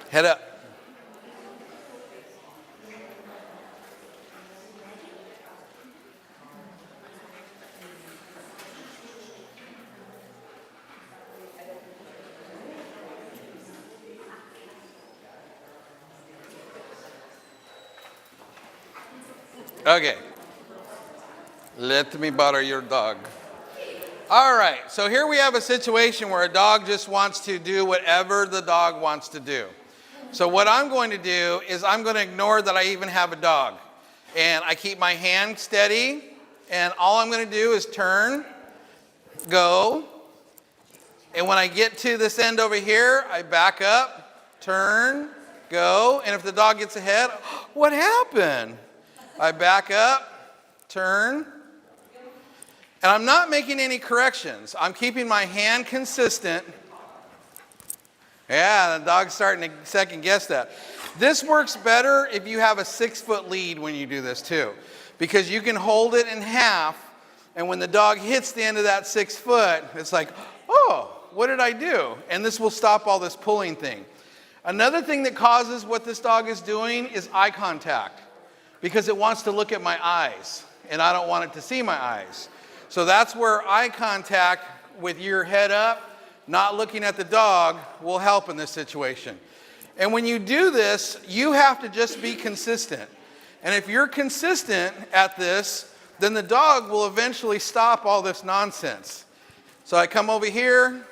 Head up. Okay. Let me bother your dog. All right, so here we have a situation where a dog just wants to do whatever the dog wants to do. So what I'm going to do is I'm going to ignore that I even have a dog. And I keep my hand steady, and all I'm going to do is turn, go, and when I get to this end over here, I back up, turn, go, and if the dog gets ahead, what happened? I back up, turn, and I'm not making any corrections. I'm keeping my hand consistent. Yeah, the dog's starting to second guess that. This works better if you have a 6-foot lead when you do this too, because you can hold it in half, and when the dog hits the end of that 6 foot, it's like, oh, what did I do? And this will stop all this pulling thing. Another thing that causes what this dog is doing is eye contact, because it wants to look at my eyes, and I don't want it to see my eyes. So that's where eye contact with your head up, not looking at the dog, will help in this situation. And when you do this, you have to just be consistent. And if you're consistent at this, then the dog will eventually stop all this nonsense. So I come over here,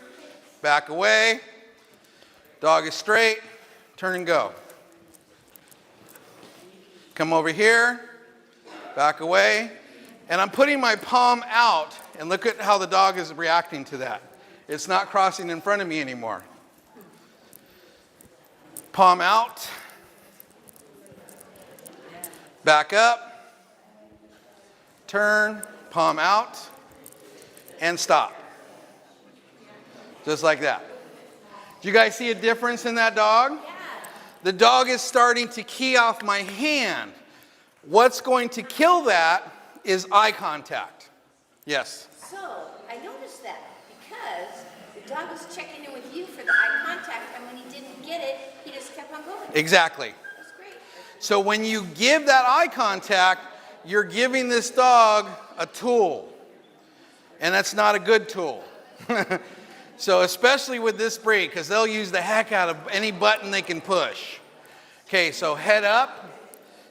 back away, dog is straight, turn and go. Come over here, back away, and I'm putting my palm out, and look at how the dog is reacting to that. It's not crossing in front of me anymore. Palm out, back up, turn, palm out, and stop. Just like that. Do you guys see a difference in that dog? Yeah. The dog is starting to key off my hand. What's going to kill that is eye contact. Yes? So, I noticed that because the dog was checking in with you for the eye contact, and when he didn't get it, he just kept on going. Exactly. That's great. So when you give that eye contact, you're giving this dog a tool. And that's not a good tool. So especially with this breed, because they'll use the heck out of any button they can push. Okay, so head up.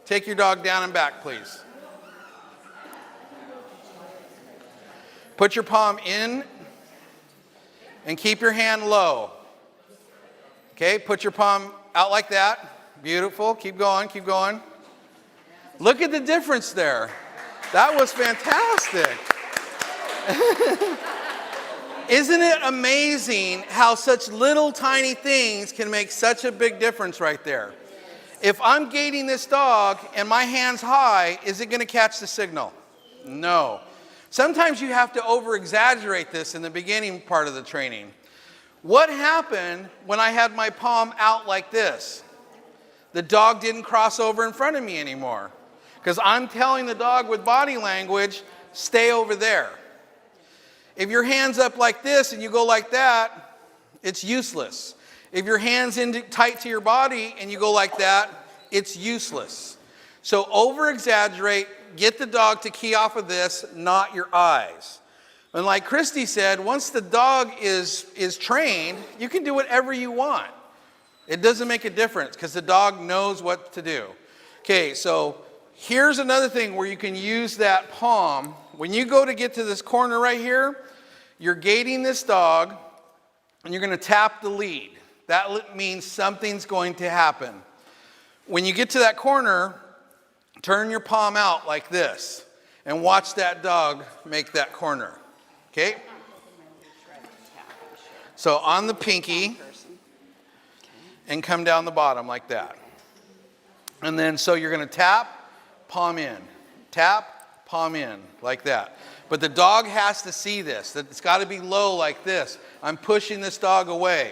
Take your dog down and back, please. Put your palm in and keep your hand low. Okay, put your palm out like that. Beautiful. Keep going, keep going. Look at the difference there. That was fantastic. Isn't it amazing how such little tiny things can make such a big difference right there? If I'm gaiting this dog and my hand's high, is it going to catch the signal? No. Sometimes you have to over-exaggerate this in the beginning part of the training. What happened when I had my palm out like this? The dog didn't cross over in front of me anymore, because I'm telling the dog with body language, stay over there. If your hand's up like this and you go like that, it's useless. If your hand's in tight to your body and you go like that, it's useless. So over-exaggerate, get the dog to key off of this, not your eyes. And like Christy said, once the dog is trained, you can do whatever you want. It doesn't make a difference because the dog knows what to do. Okay, so here's another thing where you can use that palm. When you go to get to this corner right here, you're gaiting this dog and you're going to tap the lead. That means something's going to happen. When you get to that corner, turn your palm out like this and watch that dog make that corner. Okay? So on the pinky and come down the bottom like that. And then so you're going to tap, palm in. Tap, palm in like that. But the dog has to see this. That it's got to be low like this. I'm pushing this dog away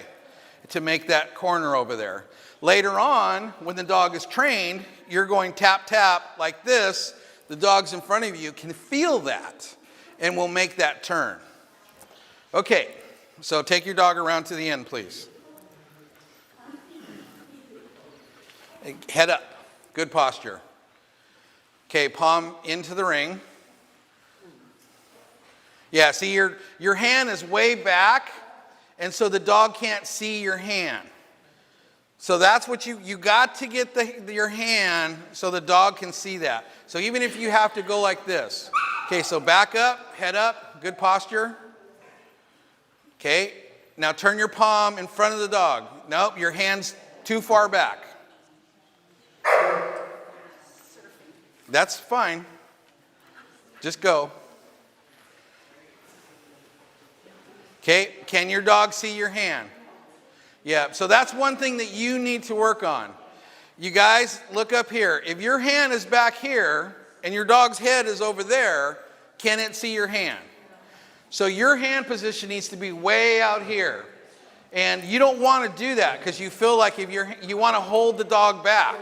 to make that corner over there. Later on, when the dog is trained, you're going tap, tap like this. The dogs in front of you can feel that and will make that turn. Okay, so take your dog around to the end, please. Head up. Good posture. Okay, palm into the ring. Yeah, see your hand is way back, and so the dog can't see your hand. So that's what you got to get your hand so the dog can see that. So even if you have to go like this. Okay, so back up, head up, good posture. Okay, now turn your palm in front of the dog. Nope, your hand's too far back. That's fine. Just go. Okay, can your dog see your hand? Yeah, so that's one thing that you need to work on. You guys, look up here. If your hand is back here and your dog's head is over there, can it see your hand? So your hand position needs to be way out here. And you don't want to do that because you feel like if you want to hold the dog back.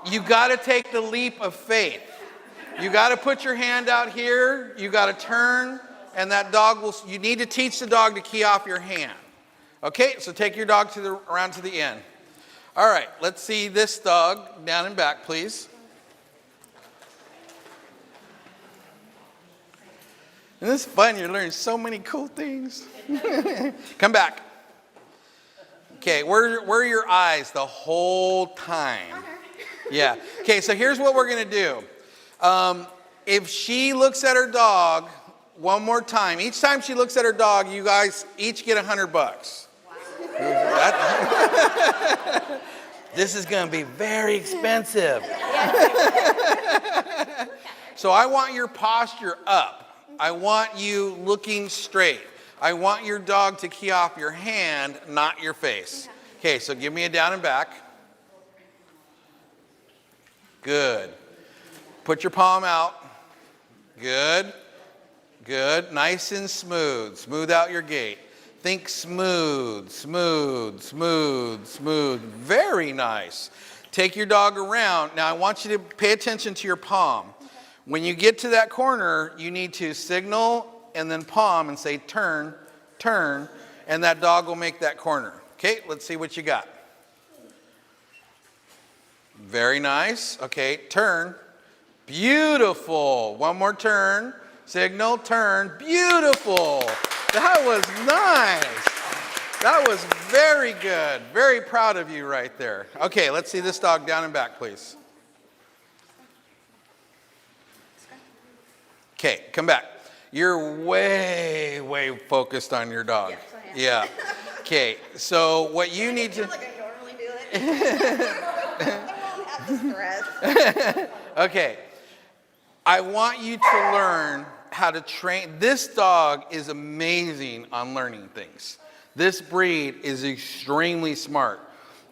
You got to take the leap of faith. You got to put your hand out here. You got to turn, and that dog will. You need to teach the dog to key off your hand. Okay, so take your dog around to the end. All right, let's see this dog down and back, please. And this is fun. You're learning so many cool things. Come back. Okay, where are your eyes the whole time? Yeah. Okay, so here's what we're going to do. If she looks at her dog one more time, each time she looks at her dog, you guys each get $100. Wow. This is going to be very expensive. So I want your posture up. I want you looking straight. I want your dog to key off your hand, not your face. Okay, so give me a down and back. Good. Put your palm out. Good. Good. Nice and smooth. Smooth out your gait. Think smooth, smooth, smooth, smooth. Very nice. Take your dog around. Now I want you to pay attention to your palm. When you get to that corner, you need to signal and then palm and say turn, turn, and that dog will make that corner. Okay, let's see what you got. Very nice. Okay, turn. Beautiful. One more turn. Signal, turn. Beautiful. That was nice. That was very good. Very proud of you right there. Okay, let's see this dog down and back, please. Okay, come back. You're way, way focused on your dog. Yes, I am. Yeah. Okay, so what you need to... like I normally do it. I won't have the stress. Okay, I want you to learn how to train. This dog is amazing on learning things. This breed is extremely smart,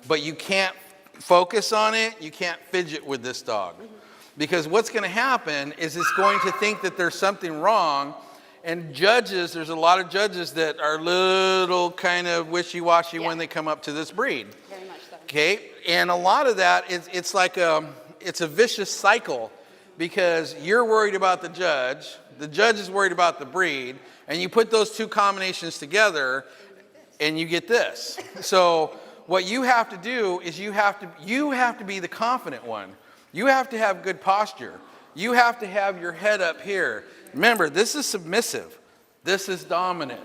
but you can't focus on it. You can't fidget with this dog. Because what's going to happen is it's going to think that there's something wrong. And judges, there's a lot of judges that are little kind of wishy-washy when they come up to this breed. Very much so. Okay, and a lot of that it's like it's a vicious cycle because you're worried about the judge is worried about the breed, and you put those two combinations together, and you get this. So what you have to do is you have to be the confident one. You have to have good posture. You have to have your head up here. Remember, this is submissive. This is dominant.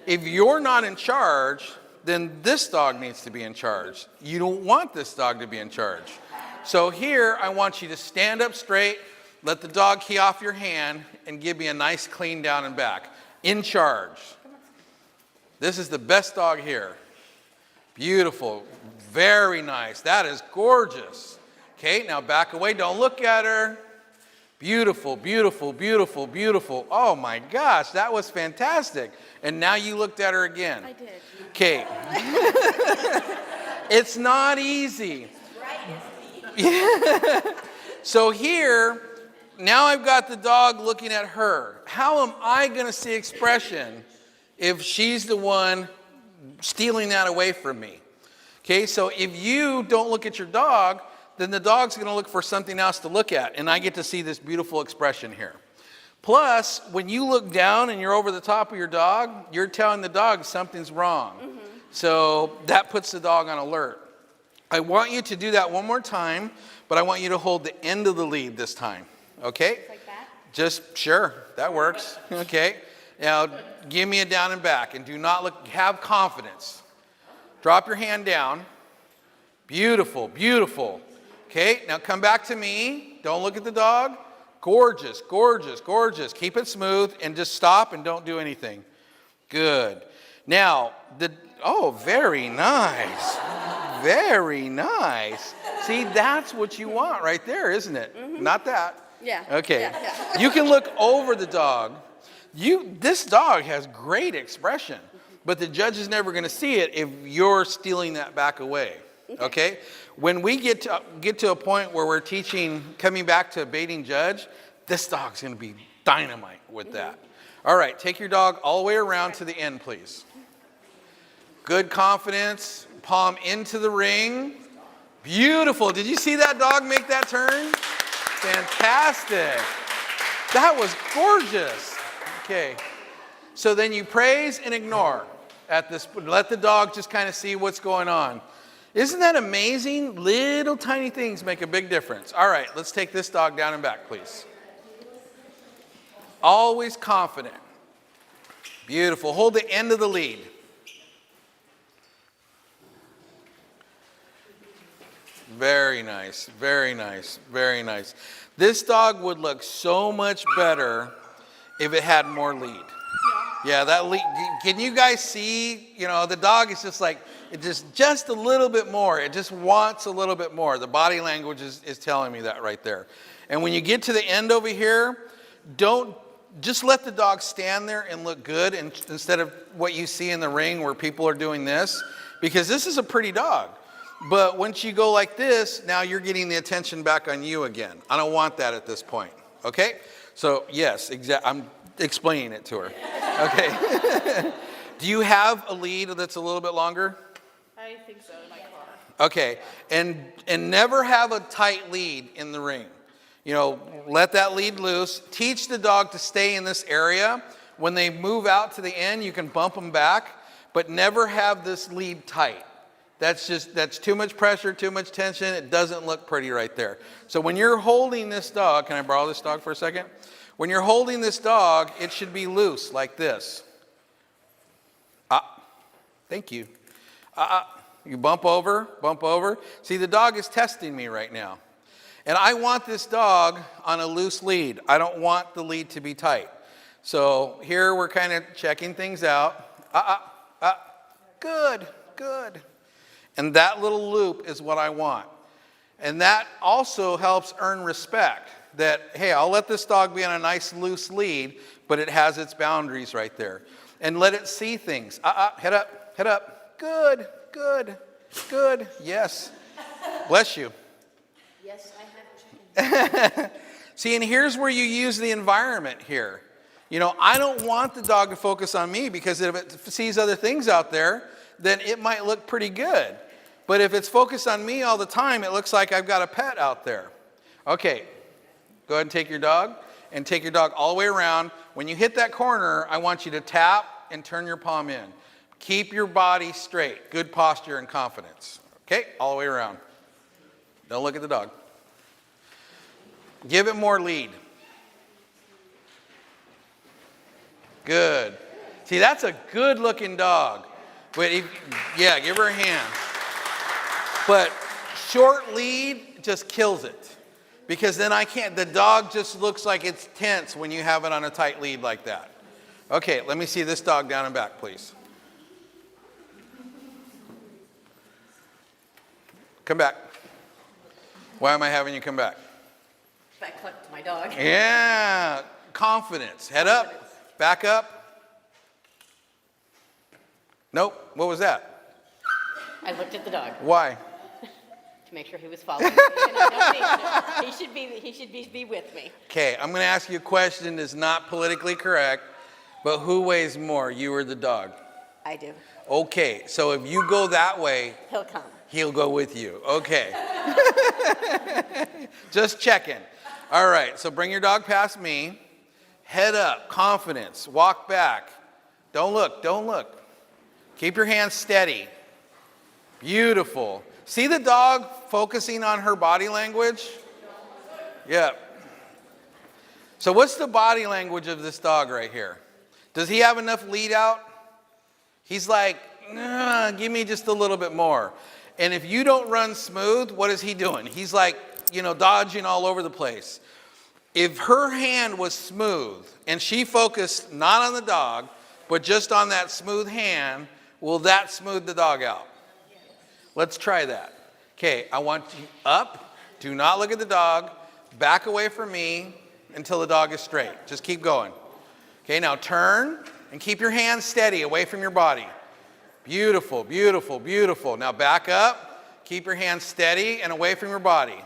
If you're not in charge, then this dog needs to be in charge. You don't want this dog to be in charge. So here, I want you to stand up straight, let the dog key off your hand, and give me a nice clean down and back. In charge. This is the best dog here. Beautiful. Very nice. That is gorgeous. Okay, now back away. Don't look at her. Beautiful, beautiful, beautiful, beautiful. Oh my gosh, that was fantastic. And now you looked at her again. I did. Okay. It's not easy. So here, now I've got the dog looking at her. How am I going to see expression if she's the one stealing that away from me? Okay, so if you don't look at your dog, then the dog's going to look for something else to look at, and I get to see this beautiful expression here. Plus, when you look down and you're over the top of your dog, you're telling the dog something's wrong. So that puts the dog on alert. I want you to do that one more time, but I want you to hold the end of the lead this time. Okay? Like that? Just, sure, that works. Okay. Now, give me a down and back, and do not look, have confidence. Drop your hand down. Beautiful, beautiful. Okay, now come back to me. Don't look at the dog. Gorgeous, gorgeous, gorgeous. Keep it smooth and just stop and don't do anything. Good. Now, very nice. Very nice. See, that's what you want right there, isn't it? Mm-hmm. Not that. Yeah. Okay. Yeah. You can look over the dog. This dog has great expression, but the judge is never going to see it if you're stealing that back away. Okay? When we get to a point where we're teaching, coming back to a baiting judge, this dog's going to be dynamite with that. All right, take your dog all the way around to the end, please. Good confidence. Palm into the ring. Beautiful. Did you see that dog make that turn? Fantastic. That was gorgeous. Okay. So then you praise and ignore at this. Let the dog just kind of see what's going on. Isn't that amazing? Little tiny things make a big difference. All right, let's take this dog down and back, please. Always confident. Beautiful. Hold the end of the lead. Very nice, very nice, very nice. This dog would look so much better if it had more lead. Yeah, that lead. Can you guys see? You know, the dog is just like, it just a little bit more. It just wants a little bit more. The body language is telling me that right there. And when you get to the end over here, just let the dog stand there and look good, and instead of what you see in the ring where people are doing this, because this is a pretty dog. But once you go like this, now you're getting the attention back on you again. I don't want that at this point. Okay? So yes, I'm explaining it to her. Okay. Do you have a lead that's a little bit longer? I think so, in my car. Okay. And never have a tight lead in the ring. You know, let that lead loose. Teach the dog to stay in this area. When they move out to the end, you can bump them back, but never have this lead tight. That's too much pressure, too much tension. It doesn't look pretty right there. So when you're holding this dog, can I borrow this dog for a second? When you're holding this dog, it should be loose like this. Thank you. You bump over. See, the dog is testing me right now. And I want this dog on a loose lead. I don't want the lead to be tight. So here we're kind of checking things out. Good. And that little loop is what I want. And that also helps earn respect. That, hey, I'll let this dog be on a nice loose lead, but it has its boundaries right there. And let it see things. Head up. Good. Yes. Bless you. Yes, I have chicken. See, and here's where you use the environment here. You know, I don't want the dog to focus on me, because if it sees other things out there, then it might look pretty good. But if it's focused on me all the time, it looks like I've got a pet out there. Okay, go ahead and take your dog all the way around. When you hit that corner, I want you to tap and turn your palm in. Keep your body straight. Good posture and confidence. Okay, all the way around. Don't look at the dog. Give it more lead. Good. See, that's a good looking dog. But give her a hand. But short lead just kills it. Because then the dog just looks like it's tense when you have it on a tight lead like that. Okay, let me see this dog down and back, please. Come back. Why am I having you come back? I clicked my dog. Yeah, confidence. Head up, back up. Nope, what was that? I looked at the dog Why? to make sure he was following me. And I don't think so. He should be with me. Okay, I'm going to ask you a question that's not politically correct, but who weighs more, you or the dog? I do. Okay, so if you go that way, He'll come. he'll go with you. Okay. Just checking. All right, so bring your dog past me. Head up, confidence, walk back. Don't look. Keep your hands steady. Beautiful. See the dog focusing on her body language? Yeah. So what's the body language of this dog right here? Does he have enough lead out? He's like, nah, give me just a little bit more. And if you don't run smooth, what is he doing? He's like, dodging all over the place. If her hand was smooth and she focused not on the dog, but just on that smooth hand, will that smooth the dog out? Let's try that. Okay, I want you up. Do not look at the dog. Back away from me until the dog is straight. Just keep going. Okay, now turn and keep your hands steady away from your body. Beautiful, beautiful, beautiful. Now back up. Keep your hands steady and away from your body.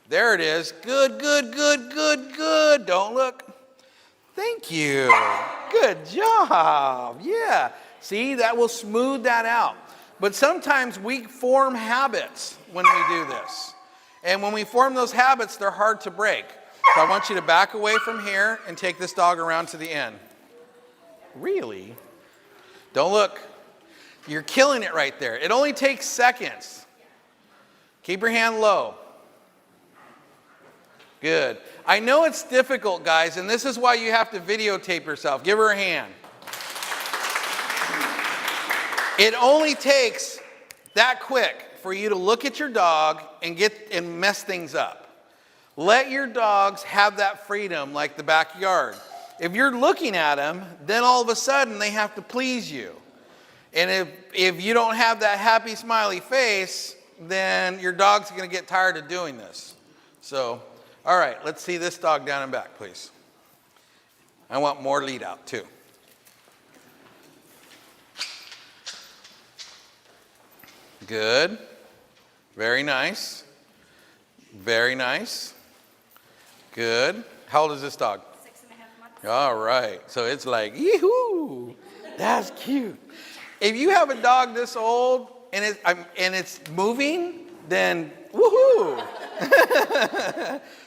There it is. Good, good, good, good, good. Don't look. Thank you. Good job. Yeah. See, that will smooth that out. But sometimes we form habits when we do this. And when we form those habits, they're hard to break. So I want you to back away from here and take this dog around to the end. Really? Don't look. You're killing it right there. It only takes seconds. Keep your hand low. Good. I know it's difficult, guys, and this is why you have to videotape yourself. Give her a hand. It only takes that quick for you to look at your dog and mess things up. Let your dogs have that freedom like the backyard. If you're looking at them, then all of a sudden they have to please you. And if you don't have that happy, smiley face, then your dog's going to get tired of doing this. So, all right, let's see this dog down and back, please. I want more lead out, too. Good. Very nice. Very nice. Good. How old is this dog? 6.5 months. All right. So it's like, yee-hoo, that's cute. If you have a dog this old and it's moving, then woohoo.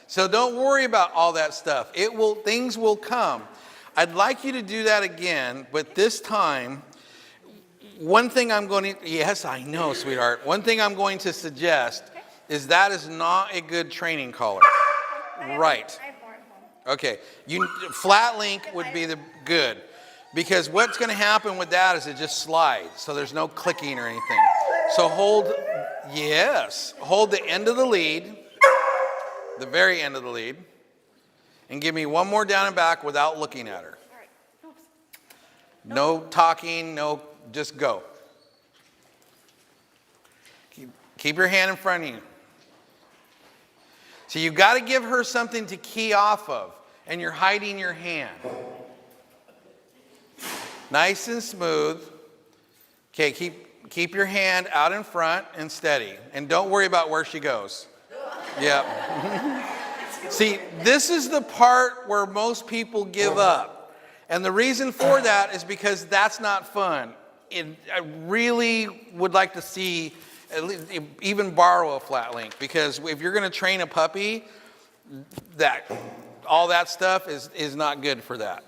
So don't worry about all that stuff. Things will come. I'd like you to do that again, but this time, yes, I know, sweetheart. One thing I'm going to suggest is that is not a good training collar. Right. I have more at home. Okay. Flat link would be the good. Because what's going to happen with that is it just slides. So there's no clicking or anything. So hold the end of the lead, the very end of the lead, and give me one more down and back without looking at her. All right. Oops. No talking, just go. Keep your hand in front of you. So you've got to give her something to key off of, and you're hiding your hand. Nice and smooth. Okay, keep your hand out in front and steady. And don't worry about where she goes. Yep. See, this is the part where most people give up. And the reason for that is because that's not fun. I really would like to see, at least, even borrow a flat link. Because if you're going to train a puppy, all that stuff is not good for that.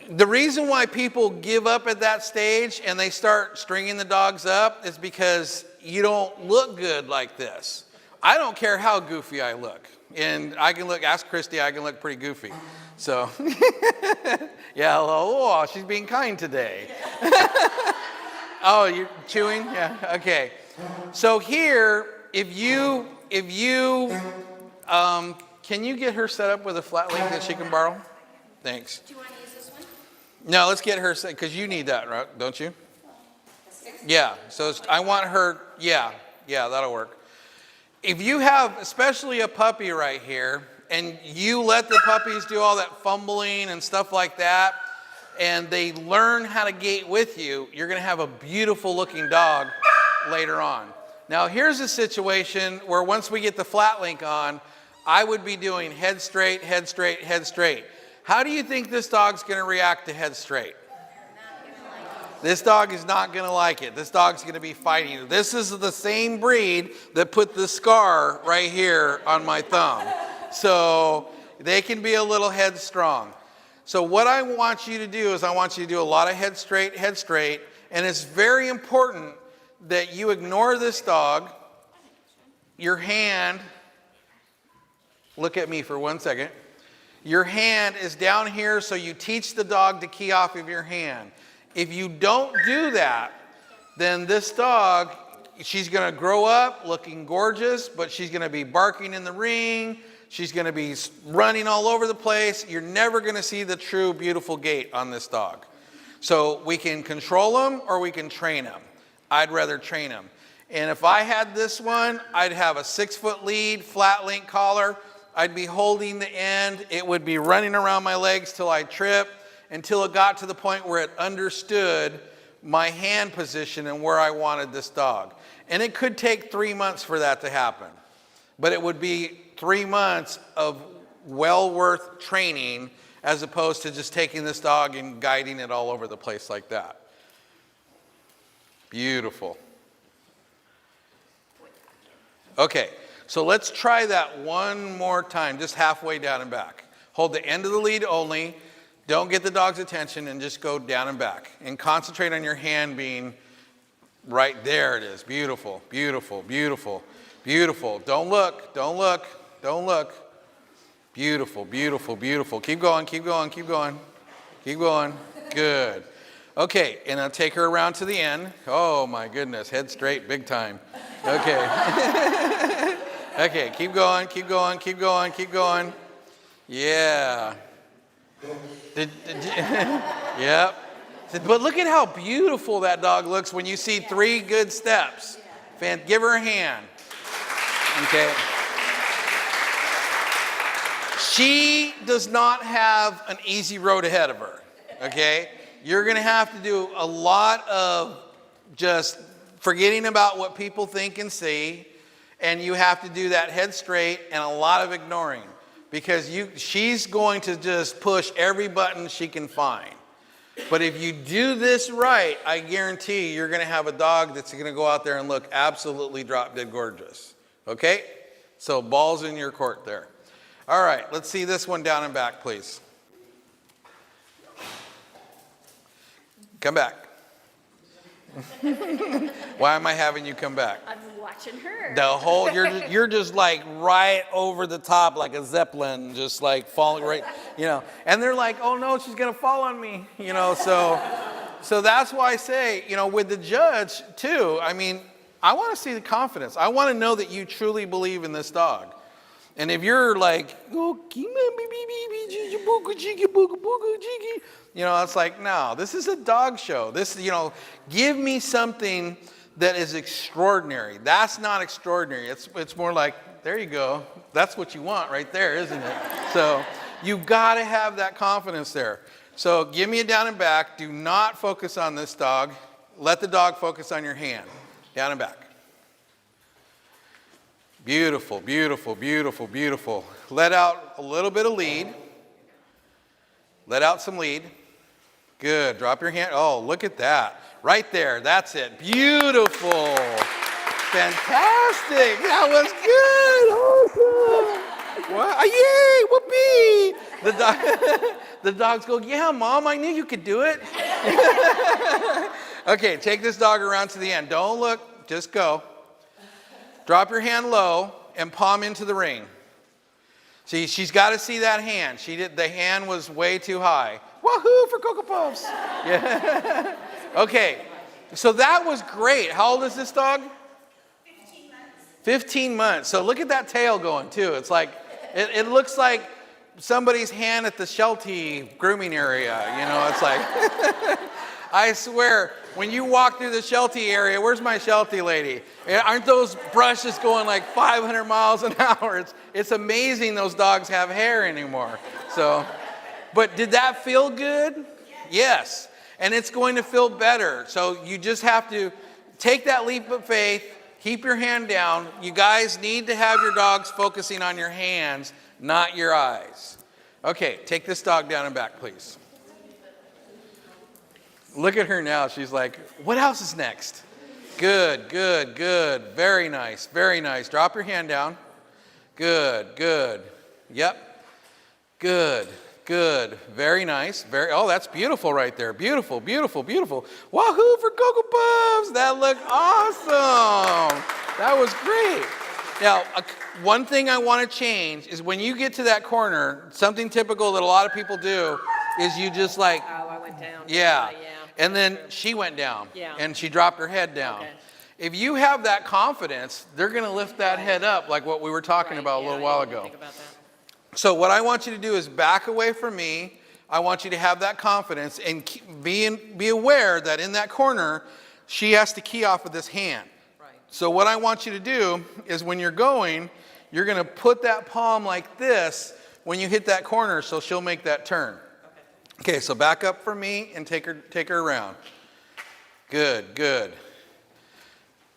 The reason why people give up at that stage and they start stringing the dogs up is because you don't look good like this. I don't care how goofy I look. And ask Christy, I can look pretty goofy. So, yeah, oh, she's being kind today. Oh, you're chewing? Yeah, okay. So here, if you, can you get her set up with a flat link that she can borrow? Thanks. Do you want to use this one? No, let's get her set, because you need that, right? Don't you? Yeah, so I want her, yeah, that'll work. If you have, especially a puppy right here, and you let the puppies do all that fumbling and stuff like that, and they learn how to gait with you, you're going to have a beautiful looking dog later on. Now, here's a situation where once we get the flat link on, I would be doing head straight, head straight, head straight. How do you think this dog's going to react to head straight? This dog is not going to like it. This dog's going to be fighting you. This is the same breed that put the scar right here on my thumb. So they can be a little headstrong. So what I want you to do is I want you to do a lot of head straight, and it's very important that you ignore this dog. Your hand, look at me for 1 second. Your hand is down here, so you teach the dog to key off of your hand. If you don't do that, then this dog, she's going to grow up looking gorgeous, but she's going to be barking in the ring. She's going to be running all over the place. You're never going to see the true beautiful gait on this dog. So we can control them or we can train them. I'd rather train them. And if I had this one, I'd have a 6-foot lead, flat link collar. I'd be holding the end. It would be running around my legs till I trip, until it got to the point where it understood my hand position and where I wanted this dog. And it could take 3 months for that to happen. But it would be 3 months of well worth training, as opposed to just taking this dog and guiding it all over the place like that. Beautiful. Okay, so let's try that one more time, just halfway down and back. Hold the end of the lead only. Don't get the dog's attention and just go down and back. And concentrate on your hand being right there. It is. Beautiful, beautiful, beautiful, beautiful. Don't look, don't look, don't look. Beautiful, beautiful, beautiful. Keep going, keep going, keep going. Keep going. Good. Okay, and I'll take her around to the end. Oh my goodness, head straight, big time. Okay. Okay, keep going, keep going, keep going, keep going. Yeah. Yep. But look at how beautiful that dog looks when you see 3 good steps. Give her a hand. Okay. She does not have an easy road ahead of her. Okay. You're going to have to do a lot of just forgetting about what people think and see. And you have to do that head straight and a lot of ignoring. Because she's going to just push every button she can find. But if you do this right, I guarantee you're going to have a dog that's going to go out there and look absolutely drop dead gorgeous. Okay? So ball's in your court there. All right, let's see this one down and back, please. Come back. Why am I having you come back? I'm watching her. The whole, you're just like right over the top like a Zeppelin, just like falling right, you know. And they're like, oh no, she's gonna fall on me, you know. So that's why I say, you know, with the judge too. I mean, I want to see the confidence. I want to know that you truly believe in this dog. And if you're like, oh, you know, it's like, no, this is a dog show. This, you know, give me something that is extraordinary. That's not extraordinary. It's more like, there you go. That's what you want right there, isn't it? So you've got to have that confidence there. So give me a down and back. Do not focus on this dog. Let the dog focus on your hand. Down and back. Beautiful, beautiful, beautiful, beautiful. Let out a little bit of lead. Let out some lead. Good. Drop your hand. Oh, look at that. Right there. That's it. Beautiful. Fantastic. That was good. Awesome. Wow. Yay. Whoopee. The dogs go, yeah, Mom, I knew you could do it. Okay, take this dog around to the end. Don't look. Just go. Drop your hand low and palm into the ring. See, she's got to see that hand. The hand was way too high. Woohoo for Cocoa Puffs. Yeah. Okay, so that was great. How old is this dog? 15 months. 15 months. So look at that tail going too. It's like, it looks like somebody's hand at the Sheltie grooming area. You know, it's like, I swear, when you walk through the Sheltie area, where's my Sheltie lady? Aren't those brushes going like 500 miles an hour? It's amazing those dogs have hair anymore. So, but did that feel good? Yes. And it's going to feel better. So you just have to take that leap of faith, keep your hand down. You guys need to have your dogs focusing on your hands, not your eyes. Okay, take this dog down and back, please. Look at her now. She's like, what else is next? Good, good, good. Very nice, very nice. Drop your hand down. Good, good. Yep. Good. Good. Very nice. Oh, that's beautiful right there. Beautiful, beautiful, beautiful. Wahoo for Cocoa Puffs. That looked awesome. That was great. Now, one thing I want to change is when you get to that corner, something typical that a lot of people do is you just like, Oh, I went down. yeah. Yeah. And then she went down. Yeah. And she dropped her head down. Okay. If you have that confidence, they're going to lift that head up like what we were talking about a little while I didn't ago. think about that. So what I want you to do is back away from me. I want you to have that confidence and be aware that in that corner, she has to key off of this hand. Right. So what I want you to do is when you're going, you're going to put that palm like this when you hit that corner so she'll make that turn. Okay, so back up for me and take her around. Good, good.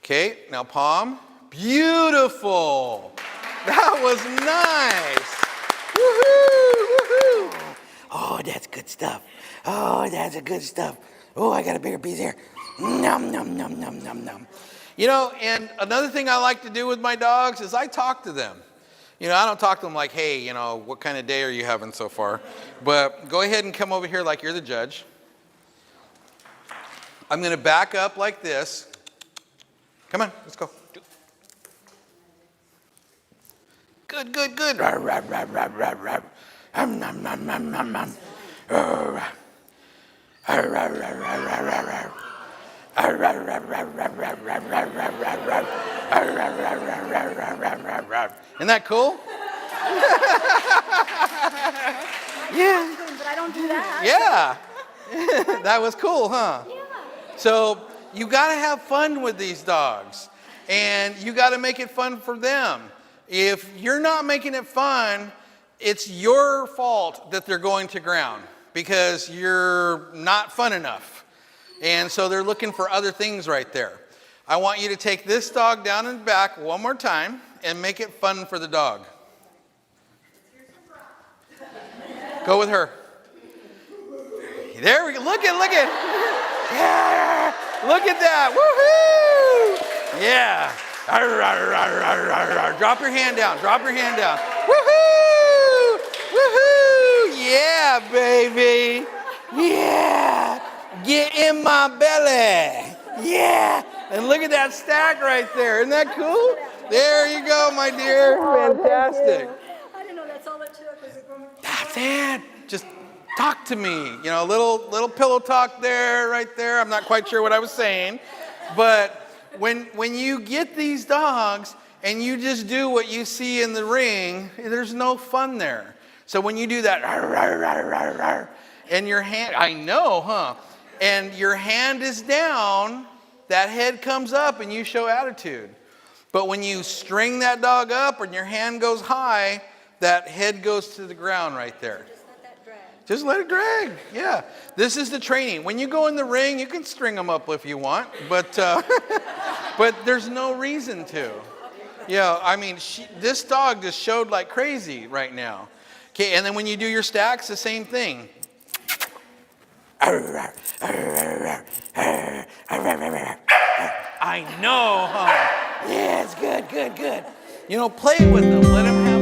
Okay, now palm. Beautiful. That was nice. Woohoo, woohoo. Oh, that's good stuff. Oh, that's a good stuff. Oh, I got a bigger piece here. Nom, nom, nom, nom, nom, nom. You know, and another thing I like to do with my dogs is I talk to them. You know, I don't talk to them like, hey, you know, what kind of day are you having so far? But go ahead and come over here like you're the judge. I'm going to back up like this. Come on, let's go. Good, good, good. Rar, rar, rar, rar, rar, rar. Nom, nom, nom, nom, nom, nom. Rar, rar, rar, rar, rar, rar, rar. Rar, rar, rar, rar, rar, rar, rar, rar, rar, rar, rar. Rar, rar, rar, rar, rar, rar, rar, rar, rar. Isn't that cool? Yeah. But I don't do that. Yeah. That was cool, huh? Yeah. So you got to have fun with these dogs, and you got to make it fun for them. If you're not making it fun, it's your fault that they're going to ground because you're not fun enough. And so they're looking for other things right there. I want you to take this dog down and back one more time and make it fun for the dog. Go with her. There we go. Look at. Yeah. Look at that. Woohoo! Yeah. Arr, arr, arr, arr, arr, arr. Drop your hand down. Drop your hand down. Woohoo! Woohoo! Yeah, baby. Yeah. Get in my belly. Yeah. And look at that stack right there. Isn't that cool? There you go, my dear. Fantastic. I didn't know that's all it took. Was it going That's it. Just talk to me. You know, little pillow talk there, right there. I'm not quite sure what I was saying. But when you get these dogs and you just do what you see in the ring, there's no fun there. So when you do that, and your hand, I know, huh? And your hand is down, that head comes up and you show attitude. But when you string that dog up and your hand goes high, that head goes to the ground right there. Just let that drag. Just let it drag. Yeah. This is the training. When you go in the ring, you can string them up if you want, but but there's no reason to. Yeah, I mean, this dog just showed like crazy right now. Okay, and then when you do your stacks, the same thing. I know, huh? Yes, good, good, good. You know, play with them. Let them have